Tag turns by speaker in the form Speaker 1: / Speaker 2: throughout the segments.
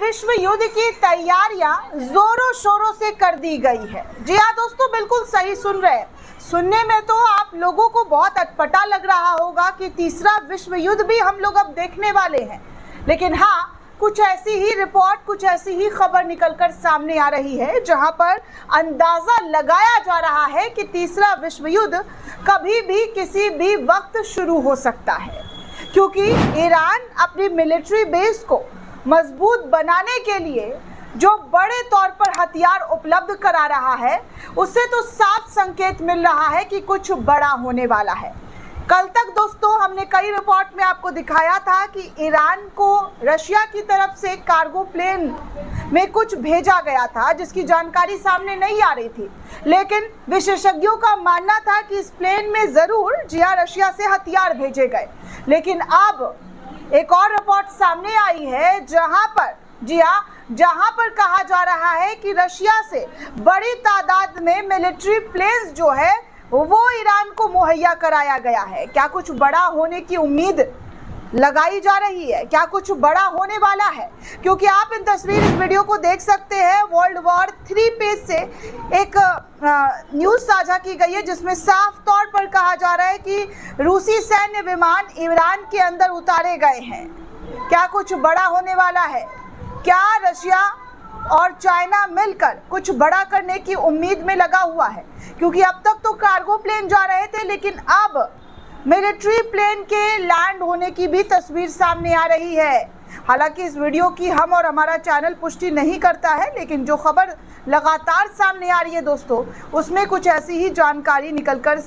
Speaker 1: विश्व युद्ध की तैयारियां जोरों शोरों से कर दी गई है। जी हाँ दोस्तों, बिल्कुल सही सुन रहे हैं। सुनने में तो आप लोगों को बहुत अटपटा लग रहा होगा कि तीसरा विश्व युद्ध भी हम लोग अब देखने वाले हैं, लेकिन हाँ, कुछ ऐसी ही रिपोर्ट, कुछ ऐसी ही खबर निकलकर सामने आ रही है जहां पर अंदाजा लगाया जा रहा है कि तीसरा विश्व युद्ध कभी भी किसी भी वक्त शुरू हो सकता है, क्योंकि ईरान अपनी मिलिट्री बेस को मजबूत बनाने के लिए जो बड़े तौर पर हथियार उपलब्ध करा रहा है, उससे तो साफ संकेत मिल रहा है कि कुछ बड़ा होने वाला है। कल तक दोस्तों हमने कई रिपोर्ट में आपको दिखाया था कि ईरान को रशिया की तरफ से कार्गो प्लेन में कुछ भेजा गया था, जिसकी जानकारी सामने नहीं आ रही थी, लेकिन विशेषज्ञों का मानना था कि इस प्लेन में जरूर रशिया से हथियार भेजे गए। लेकिन अब एक और रिपोर्ट सामने आई है जहां पर कहा जा रहा है कि रशिया से बड़ी तादाद में मिलिट्री प्लेन्स जो है वो ईरान को मुहैया कराया गया है। क्या कुछ बड़ा होने की उम्मीद लगाई जा रही है? क्या कुछ बड़ा होने वाला है? क्योंकि आप इन तस्वीर इस वीडियो को देख सकते हैं। वर्ल्ड वॉर 3 पेज से एक न्यूज़ साझा की गई है, जिसमें साफ तौर पर कहा जा रहा है कि रूसी सैन्य विमान ईरान के अंदर उतारे गए हैं। क्या कुछ बड़ा होने वाला है? क्या रशिया और चाइना मिलकर कुछ बड़ा करने की उम्मीद में लगा हुआ है? क्योंकि अब तक तो कार्गो प्लेन जा रहे थे, लेकिन अब मिलिट्री प्लेन के लैंड होने की भी तस्वीर सामने आ रही है। हालांकि इस वीडियो की हम और हमारा चैनल पुष्टि नहीं करता है, लेकिन जो खबर लगातार सामने आ रही है दोस्तों, उसमें कुछ ऐसी ही जानकारी निकलकर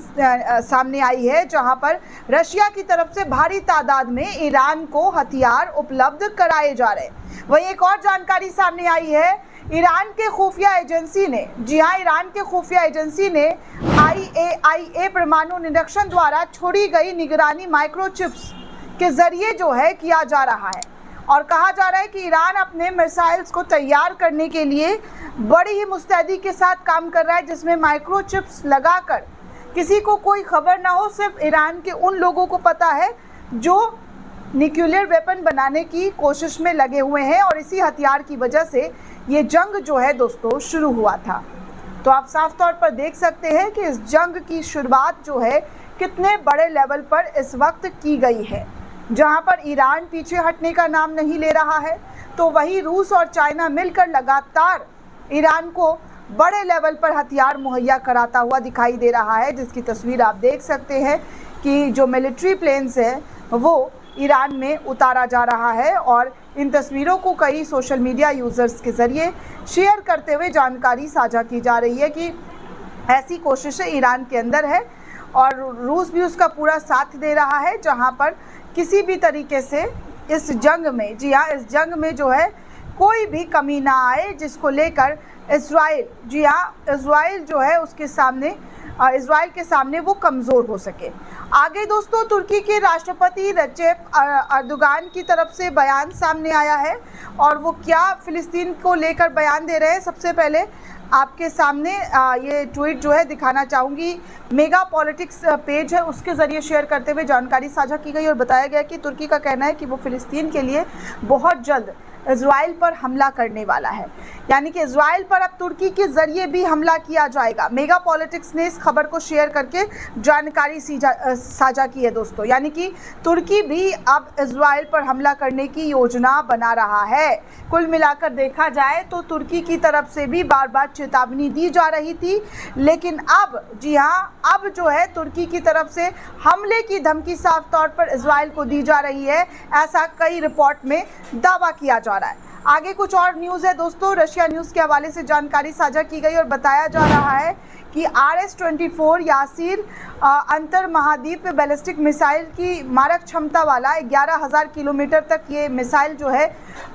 Speaker 1: सामने आई है जहां पर रशिया की तरफ से भारी तादाद में ईरान को हथियार उपलब्ध कराए जा रहे हैं। वहीं एक और जानकारी सामने आई है, ईरान के खुफिया एजेंसी ने, जी हाँ, ईरान के खुफिया एजेंसी ने IAEA परमाणु निरीक्षण द्वारा छोड़ी गई निगरानी माइक्रोचिप्स के जरिए जो है किया जा रहा है, और कहा जा रहा है कि ईरान अपने मिसाइल्स को तैयार करने के लिए बड़ी ही मुस्तैदी के साथ काम कर रहा है, जिसमें माइक्रोचिप्स लगाकर किसी को कोई खबर ना हो, सिर्फ ईरान के उन लोगों को पता है जो न्यूक्लियर वेपन बनाने की कोशिश में लगे हुए हैं, और इसी हथियार की वजह से ये जंग जो है दोस्तों शुरू हुआ था। तो आप साफ तौर पर देख सकते हैं कि इस जंग की शुरुआत जो है कितने बड़े लेवल पर इस वक्त की गई है, जहां पर ईरान पीछे हटने का नाम नहीं ले रहा है, तो वही रूस और चाइना मिलकर लगातार ईरान को बड़े लेवल पर हथियार मुहैया कराता हुआ दिखाई दे रहा है, जिसकी तस्वीर आप देख सकते हैं कि जो मिलिट्री प्लेन्स है वो ईरान में उतारा जा रहा है। और इन तस्वीरों को कई सोशल मीडिया यूज़र्स के ज़रिए शेयर करते हुए जानकारी साझा की जा रही है कि ऐसी कोशिशें ईरान के अंदर है, और रूस भी उसका पूरा साथ दे रहा है, जहां पर किसी भी तरीके से इस जंग में, जी हाँ, इस जंग में जो है कोई भी कमी ना आए, जिसको लेकर इजराइल, जी हाँ, इजराइल जो है उसके सामने, इजराइल के सामने वो कमज़ोर हो सके। आगे दोस्तों तुर्की के राष्ट्रपति रजेप अर्दोगान की तरफ से बयान सामने आया है, और वो क्या फ़िलिस्तीन को लेकर बयान दे रहे हैं, सबसे पहले आपके सामने ये ट्वीट जो है दिखाना चाहूँगी। मेगा पॉलिटिक्स पेज है, उसके ज़रिए शेयर करते हुए जानकारी साझा की गई और बताया गया कि तुर्की का कहना है कि वो फ़िलिस्तीन के लिए बहुत जल्द इजराइल पर हमला करने वाला है, यानी कि इजराइल पर अब तुर्की के ज़रिए भी हमला किया जाएगा। मेगा पॉलिटिक्स ने इस खबर को शेयर करके जानकारी साझा की है दोस्तों, यानी कि तुर्की भी अब इजराइल पर हमला करने की योजना बना रहा है। कुल मिलाकर देखा जाए तो तुर्की की तरफ से भी बार बार चेतावनी दी जा रही थी, लेकिन अब, जी हाँ, अब जो है तुर्की की तरफ से हमले की धमकी साफ तौर पर इजराइल को दी जा रही है, ऐसा कई रिपोर्ट में दावा किया जा रहा है। आगे कुछ और न्यूज़ है दोस्तों, रशिया न्यूज़ के हवाले से जानकारी साझा की गई और बताया जा रहा है कि RS-24 यासीर अंतर महाद्वीप बैलिस्टिक मिसाइल की मारक क्षमता वाला 11,000 किलोमीटर तक ये मिसाइल जो है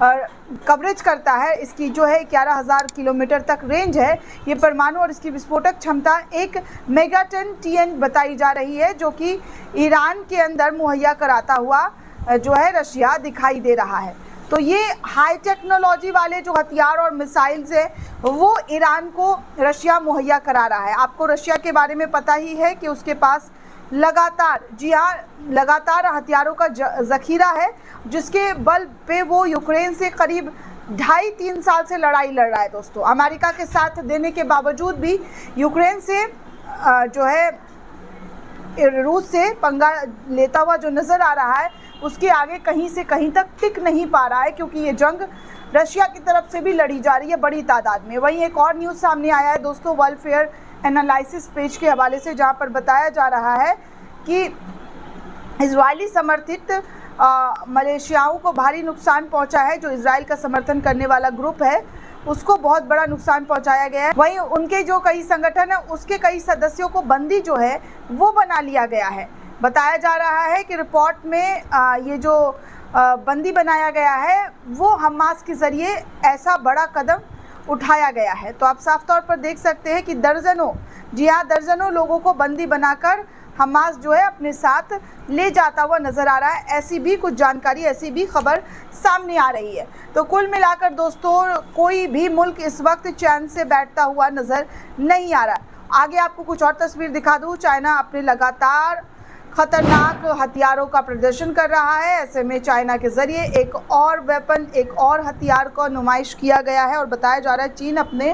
Speaker 1: कवरेज करता है। इसकी जो है 11,000 किलोमीटर तक रेंज है। ये परमाणु और इसकी विस्फोटक क्षमता 1 मेगाटन TN बताई जा रही है, जो कि ईरान के अंदर मुहैया कराता हुआ जो है रशिया दिखाई दे रहा है। तो ये हाई टेक्नोलॉजी वाले जो हथियार और मिसाइल्स है वो ईरान को रशिया मुहैया करा रहा है। आपको रशिया के बारे में पता ही है कि उसके पास लगातार, जी हाँ, लगातार हथियारों का ज़ख़ीरा है, जिसके बल पे वो यूक्रेन से करीब 2.5-3 साल से लड़ाई लड़ रहा है दोस्तों। अमेरिका के साथ देने के बावजूद भी यूक्रेन से जो है रूस से पंगा लेता हुआ जो नज़र आ रहा है, उसके आगे कहीं से कहीं तक टिक नहीं पा रहा है, क्योंकि ये जंग रशिया की तरफ से भी लड़ी जा रही है बड़ी तादाद में। वहीं एक और न्यूज़ सामने आया है दोस्तों वर्ल्ड फेयर एनालिसिस पेज के हवाले से, जहां पर बताया जा रहा है कि इजरायली समर्थित मलेशियाओं को भारी नुकसान पहुंचा है। जो इजराइल का समर्थन करने वाला ग्रुप है उसको बहुत बड़ा नुकसान पहुंचाया गया है। वहीं उनके जो कई संगठन है उसके कई सदस्यों को बंदी जो है वो बना लिया गया है। बताया जा रहा है कि रिपोर्ट में ये जो बंदी बनाया गया है वो हमास के ज़रिए ऐसा बड़ा कदम उठाया गया है। तो आप साफ तौर पर देख सकते हैं कि दर्जनों, जी हाँ दर्जनों लोगों को बंदी बनाकर हमास जो है अपने साथ ले जाता हुआ नज़र आ रहा है। ऐसी भी कुछ जानकारी, ऐसी भी खबर सामने आ रही है। तो कुल मिलाकर दोस्तों कोई भी मुल्क इस वक्त चैन से बैठता हुआ नज़र नहीं आ रहा। आगे आपको कुछ और तस्वीर दिखा दूँ। चाइना अपने लगातार खतरनाक हथियारों का प्रदर्शन कर रहा है। ऐसे में चाइना के ज़रिए एक और वेपन, एक और हथियार को नुमाइश किया गया है और बताया जा रहा है चीन अपने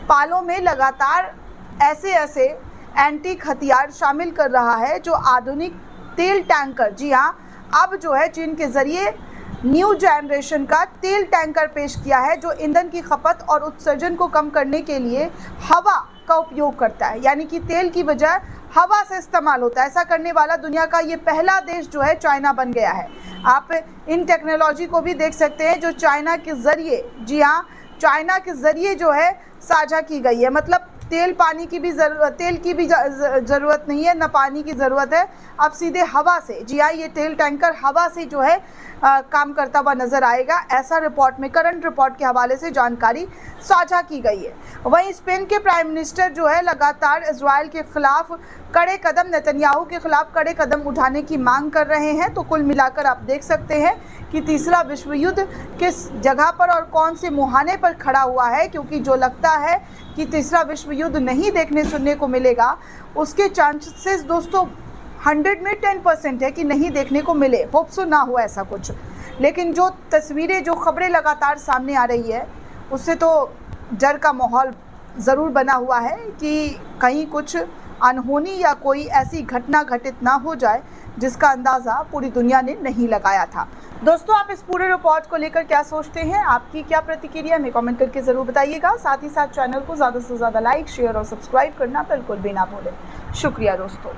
Speaker 1: पालों में लगातार ऐसे एंटीक हथियार शामिल कर रहा है जो आधुनिक तेल टैंकर, जी हाँ अब जो है चीन के ज़रिए न्यू जनरेशन का तेल टैंकर पेश किया है जो ईंधन की खपत और उत्सर्जन को कम करने के लिए हवा का उपयोग करता है, यानी कि तेल की बजाय हवा से इस्तेमाल होता है। ऐसा करने वाला दुनिया का ये पहला देश जो है चाइना बन गया है। आप इन टेक्नोलॉजी को भी देख सकते हैं जो चाइना के ज़रिए, जी हाँ चाइना के ज़रिए जो है साझा की गई है। मतलब तेल की भी ज़रूरत नहीं है, न पानी की ज़रूरत है, अब सीधे हवा से, जी हाँ ये तेल टैंकर हवा से जो है काम करता हुआ नज़र आएगा। ऐसा रिपोर्ट में, करंट रिपोर्ट के हवाले से जानकारी साझा की गई है। वहीं स्पेन के प्राइम मिनिस्टर जो है लगातार इजराइल के खिलाफ कड़े कदम, नेतन्याहू के खिलाफ कड़े कदम उठाने की मांग कर रहे हैं। तो कुल मिलाकर आप देख सकते हैं कि तीसरा विश्व युद्ध किस जगह पर और कौन से मुहाने पर खड़ा हुआ है, क्योंकि जो लगता है कि तीसरा विश्व युद्ध नहीं देखने सुनने को मिलेगा उसके चांसेस दोस्तों 100 में 10% है कि नहीं देखने को मिले। होप सो ना हो ऐसा कुछ, लेकिन जो तस्वीरें, जो खबरें लगातार सामने आ रही है उससे तो डर का माहौल ज़रूर बना हुआ है कि कहीं कुछ अनहोनी या कोई ऐसी घटना घटित ना हो जाए जिसका अंदाज़ा पूरी दुनिया ने नहीं लगाया था। दोस्तों आप इस पूरे रिपोर्ट को लेकर क्या सोचते हैं, आपकी क्या प्रतिक्रिया हमें कमेंट करके ज़रूर बताइएगा। साथ ही साथ चैनल को ज़्यादा से ज़्यादा लाइक, शेयर और सब्सक्राइब करना बिल्कुल भी ना भूलें। शुक्रिया दोस्तों।